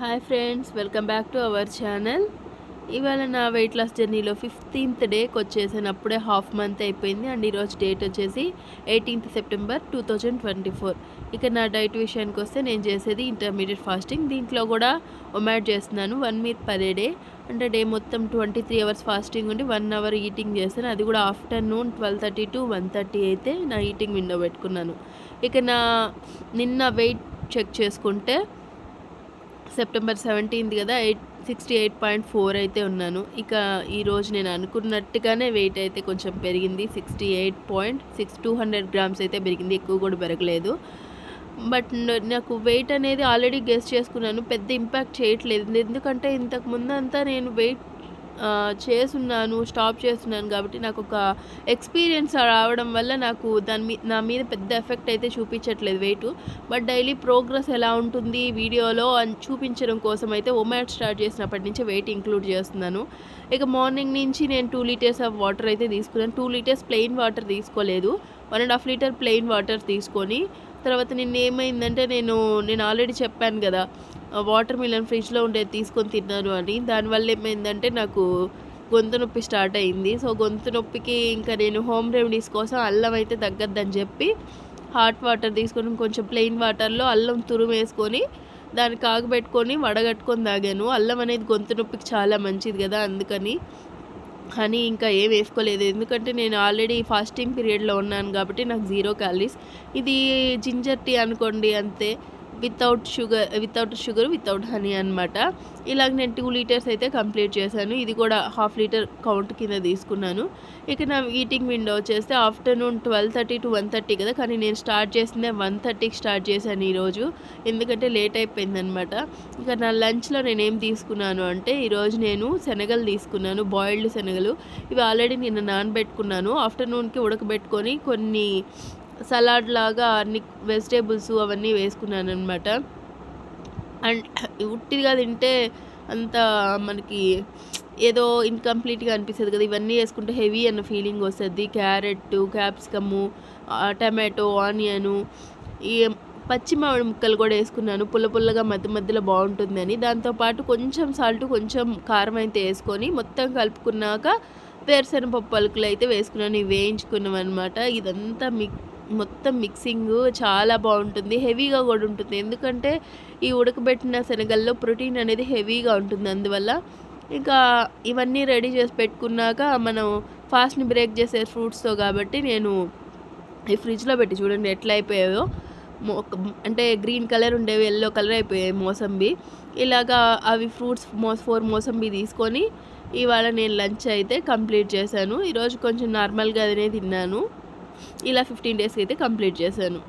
Hi friends, welcome back to our channel. ఇవాళ నా weight loss జర్నీలో 15th డేకి వచ్చేసాను. అప్పుడే హాఫ్ మంత్ అయిపోయింది. అండ్ ఈరోజు డేట్ వచ్చేసి 18th సెప్టెంబర్ 2024. ఇక నా డైట్ విషయానికి వస్తే నేను చేసేది ఇంటర్మీడియట్ ఫాస్టింగ్. దీంట్లో కూడా ఒమాట్ చేస్తున్నాను 1 మీల్ పర్ డే. అంటే డే మొత్తం 23 అవర్స్ ఫాస్టింగ్ ఉండి 1 అవర్ ఈటింగ్ చేస్తాను. అది కూడా ఆఫ్టర్నూన్ 12:30 to 1:30 అయితే నా ఈటింగ్ విండో పెట్టుకున్నాను. ఇక నిన్న వెయిట్ చెక్ చేసుకుంటే సెప్టెంబర్ 17th కదా, 68.4 అయితే ఉన్నాను. ఇక ఈరోజు నేను అనుకున్నట్టుగానే వెయిట్ అయితే కొంచెం పెరిగింది. 68.6 200 గ్రామ్స్ అయితే పెరిగింది, ఎక్కువ కూడా పెరగలేదు. బట్ నాకు వెయిట్ అనేది ఆల్రెడీ గెస్ చేసుకున్నాను, పెద్ద ఇంపాక్ట్ చేయట్లేదు. ఎందుకంటే ఇంతకు ముందంతా నేను వెయిట్ చేసున్నాను, స్టాప్ చేస్తున్నాను కాబట్టి నాకు ఒక ఎక్స్పీరియన్స్ రావడం వల్ల నాకు నా మీద పెద్ద ఎఫెక్ట్ అయితే చూపించట్లేదు వెయిట్. బట్ డైలీ ప్రోగ్రెస్ ఎలా ఉంటుంది వీడియోలో అని చూపించడం కోసం అయితే ఒమాట్ స్టార్ట్ చేసినప్పటి నుంచి వెయిట్ ఇంక్లూడ్ చేస్తున్నాను. ఇక మార్నింగ్ నుంచి నేను 2 లీటర్స్ ఆఫ్ వాటర్ అయితే తీసుకున్నాను. 2 లీటర్స్ ప్లెయిన్ వాటర్ తీసుకోలేదు, 1.5 లీటర్ ప్లెయిన్ వాటర్ తీసుకొని తర్వాత నిన్న ఏమైందంటే నేను ఆల్రెడీ చెప్పాను కదా, వాటర్ మిలన్ ఫ్రిడ్జ్లో ఉండేది తీసుకొని తిన్నాను అని. దానివల్ల ఏమైందంటే నాకు గొంతు నొప్పి స్టార్ట్ అయింది. సో గొంతు నొప్పికి ఇంకా నేను హోమ్ రెమెడీస్ కోసం అల్లం అయితే తగ్గద్దని చెప్పి హాట్ వాటర్ తీసుకొని కొంచెం ప్లెయిన్ వాటర్లో అల్లం తురుము వేసుకొని దాన్ని కాగబెట్టుకొని వడగట్టుకొని తాగాను. అల్లం అనేది గొంతు నొప్పికి చాలా మంచిది కదా, అందుకని. హనీ ఇంకా ఏం వేసుకోలేదు, ఎందుకంటే నేను ఆల్రెడీ ఫాస్టింగ్ పీరియడ్లో ఉన్నాను కాబట్టి నాకు 0 క్యాలరీస్. ఇది జింజర్ టీ అనుకోండి, అంతే, వితౌట్ షుగర్ వితౌట్ హనీ అనమాట. ఇలాగ నేను 2 లీటర్స్ అయితే కంప్లీట్ చేశాను. ఇది కూడా హాఫ్ లీటర్ కౌంట్ కింద తీసుకున్నాను. ఇక నా ఈటింగ్ విండో వచ్చేస్తే ఆఫ్టర్నూన్ 12:30 to 1:30 కదా, కానీ నేను స్టార్ట్ చేసిందే 1:30కి స్టార్ట్ చేశాను ఈరోజు, ఎందుకంటే లేట్ అయిపోయిందనమాట. ఇక నా లంచ్లో నేనేం తీసుకున్నాను అంటే ఈరోజు నేను శనగలు తీసుకున్నాను, బాయిల్డ్ శనగలు. ఇవి ఆల్రెడీ నిన్న నానబెట్టుకున్నాను, ఆఫ్టర్నూన్కి ఉడకబెట్టుకొని కొన్ని సలాడ్ లాగా అన్ని వెజిటేబుల్స్ అవన్నీ వేసుకున్నాను అనమాట. అండ్ ఉట్టిగా తింటే అంత మనకి ఏదో ఇన్కంప్లీట్గా అనిపిస్తుంది కదా, ఇవన్నీ వేసుకుంటే హెవీ అన్న ఫీలింగ్ వస్తుంది. క్యారెట్, క్యాప్సికము, టమాటో, ఆనియను, ఈ పచ్చి మామిడి ముక్కలు కూడా వేసుకున్నాను, పుల్లగా మధ్య మధ్యలో బాగుంటుందని. దాంతోపాటు కొంచెం సాల్ట్, కొంచెం కారం అయితే వేసుకొని మొత్తం కలుపుకున్నాక వేరుశనగపప్పు పలుకులు అయితే వేసుకున్నాను, ఇవి వేయించుకున్నాం అనమాట. ఇదంతా మొత్తం మిక్సింగ్ చాలా బాగుంటుంది, హెవీగా కూడా ఉంటుంది. ఎందుకంటే ఈ ఉడకబెట్టిన శనగల్లో ప్రోటీన్ అనేది హెవీగా ఉంటుంది, అందువల్ల. ఇంకా ఇవన్నీ రెడీ చేసి పెట్టుకున్నాక మనం ఫాస్ట్ని బ్రేక్ చేసే ఫ్రూట్స్తో కాబట్టి నేను ఈ ఫ్రిడ్జ్లో పెట్టి చూడండి ఎట్లా అయిపోయాయో. అంటే గ్రీన్ కలర్ ఉండేవి ఎల్లో కలర్ అయిపోయాయి మోసంబి. ఇలాగా అవి ఫ్రూట్స్ 4 మోసంబి తీసుకొని ఇవాళ నేను లంచ్ అయితే కంప్లీట్ చేశాను. ఈరోజు కొంచెం నార్మల్గా అదే తిన్నాను. ఇలా 15 డేస్కి అయితే కంప్లీట్ చేశాను.